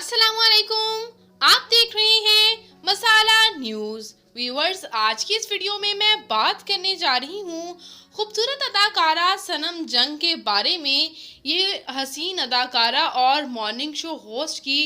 अस्सलामुअलैकुम, आप देख रहे हैं मसाला न्यूज़। व्यूअर्स, आज की इस वीडियो में मैं बात करने जा रही हूँ खूबसूरत अदाकारा सनम जंग के बारे में। ये हसीन अदाकारा और मॉर्निंग शो होस्ट की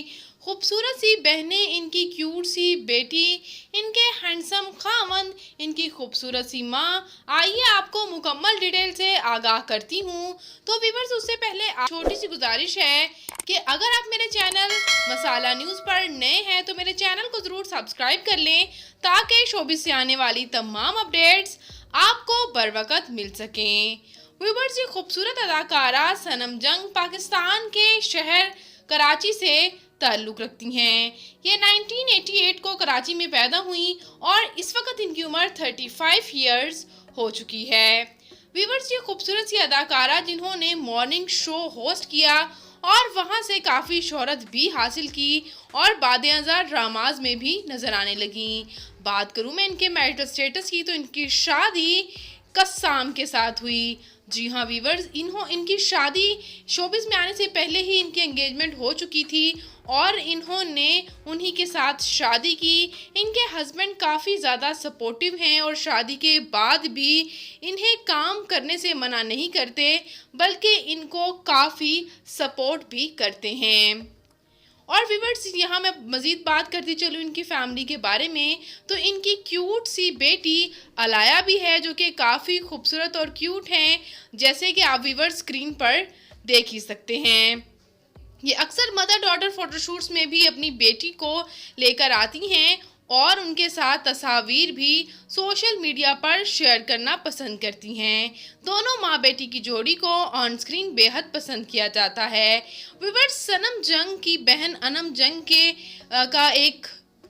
खूबसूरत सी बहनें, इनकी क्यूट सी बेटी, इनके हैंडसम खामंद, इनकी खूबसूरत सी माँ। आइए आपको मुकम्मल डिटेल से आगाह करती हूँ। तो व्यूअर्स, उससे पहले छोटी सी गुजारिश है कि अगर आप मेरे चैनल मसाला न्यूज़ पर नए हैं तो मेरे चैनल को ज़रूर सब्सक्राइब कर लें ताकि शोबिस से आने वाली तमाम अपडेट्स आपको बर वक्त मिल सकें। व्यूअर्स, ये खूबसूरत अदाकारा सनम जंग पाकिस्तान के शहर कराची से ताल्लुक़ रखती हैं। ये 1988 को कराची में पैदा हुई और इस वक्त इनकी उम्र 35 ईयर्स हो चुकी है। व्यूअर्स, ये खूबसूरत सी अदाकारा जिन्होंने मॉर्निंग शो होस्ट किया और वहां से काफ़ी शोहरत भी हासिल की और बाद-ए-नज़र ड्रामाज में भी नज़र आने लगी। बात करूं मैं इनके मैरिटल स्टेटस की तो इनकी शादी कस्साम के साथ हुई। जी हाँ व्यूअर्स, इनकी शादी शोबिस में आने से पहले ही इनकी एंगेजमेंट हो चुकी थी और इन्होंने उन्हीं के साथ शादी की। इनके हस्बैंड काफ़ी ज़्यादा सपोर्टिव हैं और शादी के बाद भी इन्हें काम करने से मना नहीं करते, बल्कि इनको काफ़ी सपोर्ट भी करते हैं। और व्यूअर्स, यहाँ मैं मज़ीद बात करती चलूँ इनकी फैमिली के बारे में तो इनकी क्यूट सी बेटी अलाया भी है जो कि काफ़ी खूबसूरत और क्यूट हैं, जैसे कि आप व्यूअर्स स्क्रीन पर देख ही सकते हैं। ये अक्सर मदर डॉटर फोटोशूट्स में भी अपनी बेटी को लेकर आती हैं और उनके साथ तस्वीर भी सोशल मीडिया पर शेयर करना पसंद करती हैं। दोनों माँ बेटी की जोड़ी को ऑन स्क्रीन बेहद पसंद किया जाता है। व्यूअर्स, सनम जंग की बहन अनम जंग का एक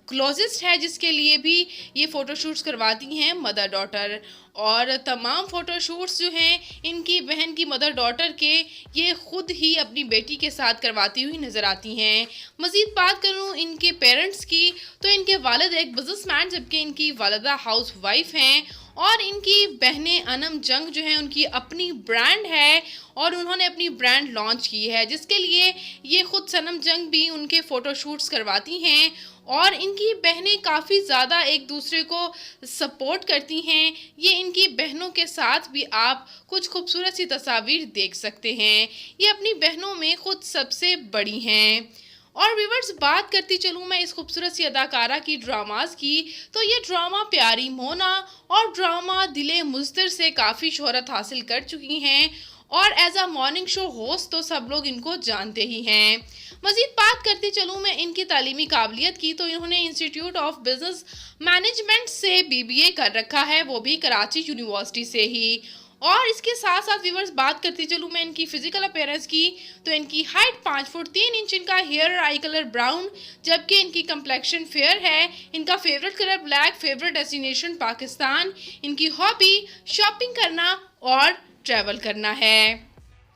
क्लोजेस्ट है जिसके लिए भी ये फ़ोटोशूट्स करवाती हैं मदर डॉटर, और तमाम फ़ोटोशूट्स जो हैं इनकी बहन की मदर डॉटर के ये ख़ुद ही अपनी बेटी के साथ करवाती हुई नज़र आती हैं। मज़ीद बात करूँ इनके पेरेंट्स की तो इनके वालिद एक बिज़नेसमैन जबकि इनकी वालिदा हाउस वाइफ हैं और इनकी बहनें अनम जंग जो हैं उनकी अपनी ब्रांड है और उन्होंने अपनी ब्रांड लॉन्च की है जिसके लिए ये ख़ुद सनम जंग भी उनके फ़ोटोशूट्स करवाती हैं और इनकी बहनें काफ़ी ज़्यादा एक दूसरे को सपोर्ट करती हैं। ये इनकी बहनों के साथ भी आप कुछ खूबसूरत सी तस्वीर देख सकते हैं। ये अपनी बहनों में ख़ुद सबसे बड़ी हैं। और व्यूअर्स, बात करती चलूँ मैं इस खूबसूरत सी अदाकारा की ड्रामाज की तो ये ड्रामा प्यारी मोना और ड्रामा दिले मुज़्तर से काफ़ी शोहरत हासिल कर चुकी हैं और as a morning show host तो सब लोग इनको जानते ही हैं। मज़ीद बात करती चलूँ मैं इनकी तालीमी काबिलियत की तो इन्होंने इंस्टीट्यूट ऑफ बिज़नेस मैनेजमेंट से BBA कर रखा है, वो भी कराची यूनिवर्सिटी से ही। और इसके साथ साथ व्यूअर्स, बात करती चलूँ मैं इनकी फ़िज़िकल अपीयरेंस की तो इनकी हाइट 5 फुट 3 इंच, इनका हेयर आई कलर ब्राउन जबकि इनकी कम्प्लेक्शन फेयर है। इनका favourite colour black, favourite destination Pakistan, इनकी हॉबी शॉपिंग करना और ट्रैवल करना है।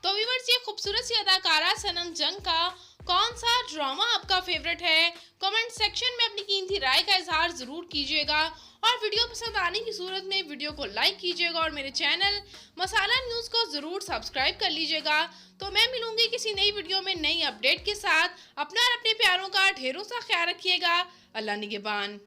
तो व्यूअर्स, ये खूबसूरत सी अदाकारा सनम जंग का कौन सा ड्रामा आपका फेवरेट है? कमेंट सेक्शन में अपनी कीमती राय का इजहार ज़रूर कीजिएगा और वीडियो पसंद आने की सूरत में वीडियो को लाइक कीजिएगा और मेरे चैनल मसाला न्यूज़ को ज़रूर सब्सक्राइब कर लीजिएगा। तो मैं मिलूंगी किसी नई वीडियो में नई अपडेट के साथ। अपना और अपने प्यारों का ढेरों सा ख्याल रखिएगा। अल्लाह निगहबान।